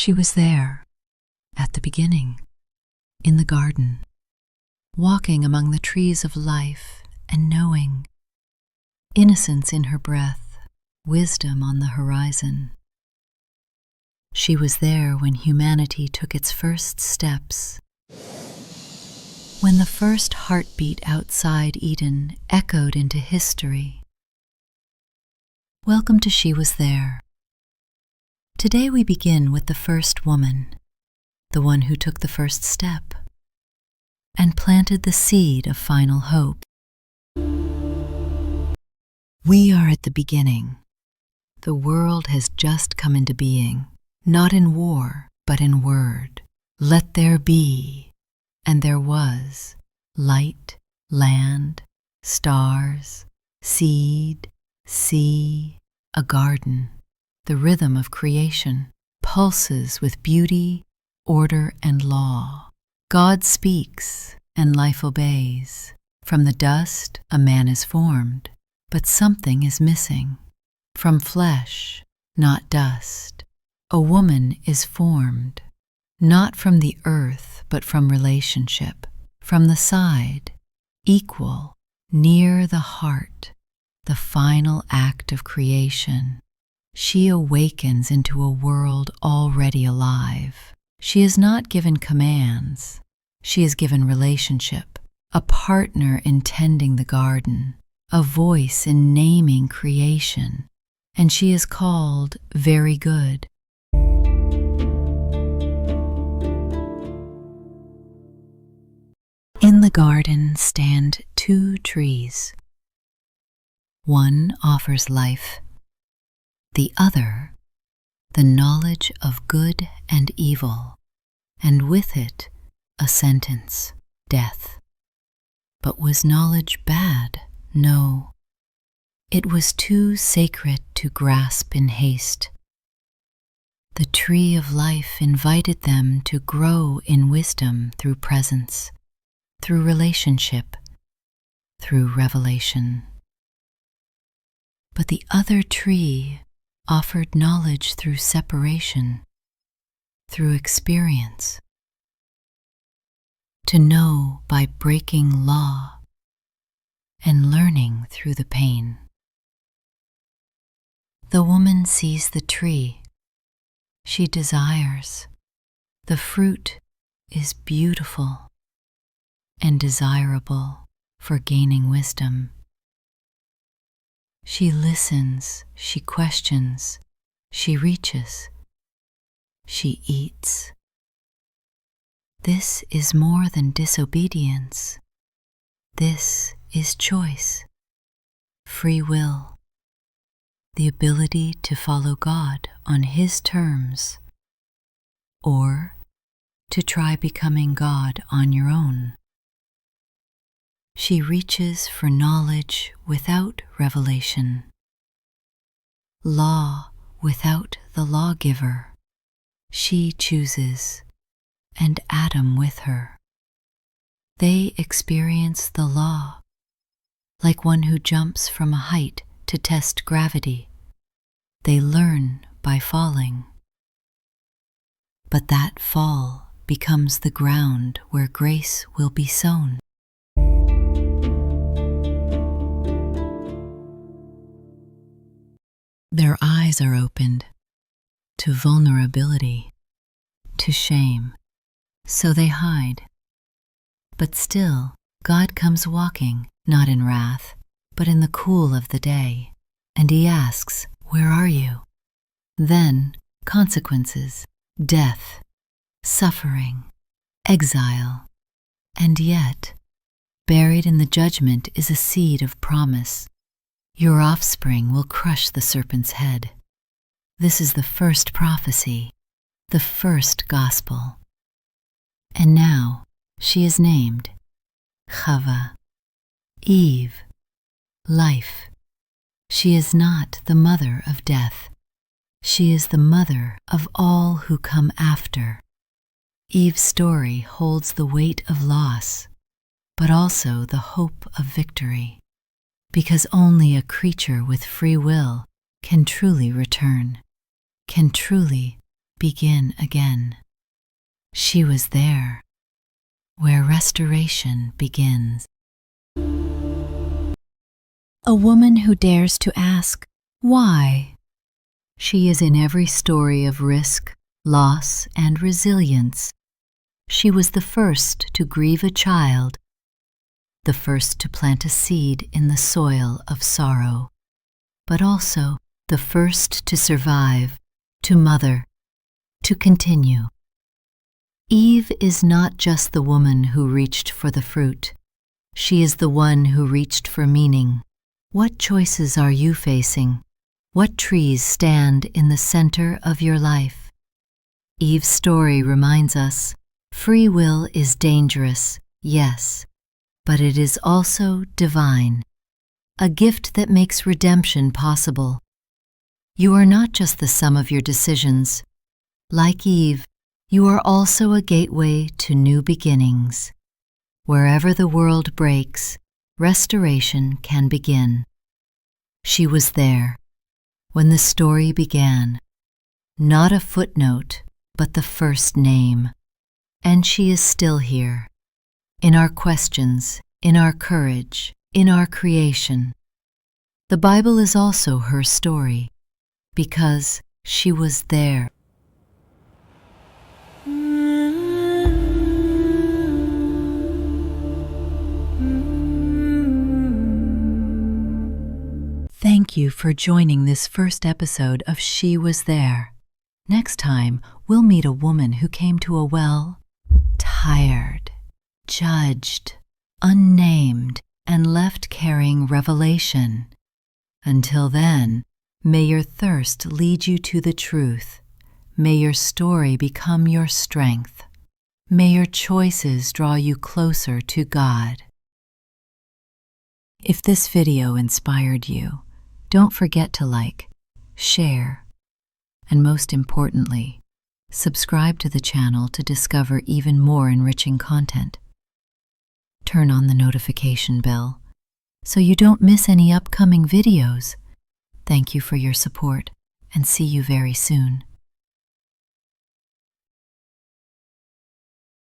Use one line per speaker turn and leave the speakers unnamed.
She was there, at the beginning, in the garden, walking among the trees of life and knowing, innocence in her breath, wisdom on the horizon. She was there when humanity took its first steps, when the first heartbeat outside Eden echoed into history. Welcome to She Was There. Today we begin with the first woman, the one who took the first step and planted the seed of final hope. We are at the beginning. The world has just come into being, not in war, but in word. Let there be, and there was, light, land, stars, seed, sea, a garden. The rhythm of creation pulses with beauty, order, and law. God speaks, and life obeys. From the dust, a man is formed, but something is missing. From flesh, not dust, a woman is formed, not from the earth, but from relationship, from the side, equal, near the heart, the final act of creation. She awakens into a world already alive. She is not given commands. She is given relationship, a partner in tending the garden, a voice in naming creation, and she is called very good. In the garden stand two trees. One offers life, the other, the knowledge of good and evil, and with it, a sentence, death. But was knowledge bad? No. It was too sacred to grasp in haste. The tree of life invited them to grow in wisdom through presence, through relationship, through revelation. But the other tree offered knowledge through separation, through experience. To know by breaking law and learning through the pain. The woman sees the tree. She desires. The fruit is beautiful and desirable for gaining wisdom. She listens, she questions, she reaches, she eats. This is more than disobedience. This is choice, free will, the ability to follow God on His terms, or to try becoming God on your own. She reaches for knowledge without revelation, law without the lawgiver. She chooses, and Adam with her. They experience the law, like one who jumps from a height to test gravity. They learn by falling. But that fall becomes the ground where grace will be sown. Their eyes are opened to vulnerability, to shame, so they hide. But still, God comes walking, not in wrath, but in the cool of the day, and He asks, "Where are you?" Then, consequences, death, suffering, exile, and yet, buried in the judgment is a seed of promise. Your offspring will crush the serpent's head. This is the first prophecy, the first gospel. And now she is named Chava, Eve, life. She is not the mother of death. She is the mother of all who come after. Eve's story holds the weight of loss, but also the hope of victory, because only a creature with free will can truly return, can truly begin again. She was there, where restoration begins. A woman who dares to ask, why? She is in every story of risk, loss, and resilience. She was the first to grieve a child, the first to plant a seed in the soil of sorrow, but also the first to survive, to mother, to continue. Eve is not just the woman who reached for the fruit. She is the one who reached for meaning. What choices are you facing? What trees stand in the center of your life? Eve's story reminds us, free will is dangerous, yes, but it is also divine, a gift that makes redemption possible. You are not just the sum of your decisions. Like Eve, you are also a gateway to new beginnings. Wherever the world breaks, restoration can begin. She was there when the story began, not a footnote, but the first name. And she is still here, in our questions, in our courage, in our creation. The Bible is also her story, because she was there. Thank you for joining this first episode of She Was There. Next time, we'll meet a woman who came to a well, tired, judged, unnamed, and left carrying revelation. Until then, may your thirst lead you to the truth. May your story become your strength. May your choices draw you closer to God. If this video inspired you, don't forget to like, share, and most importantly, subscribe to the channel to discover even more enriching content. Turn on the notification bell so you don't miss any upcoming videos. Thank you for your support, and see you very soon.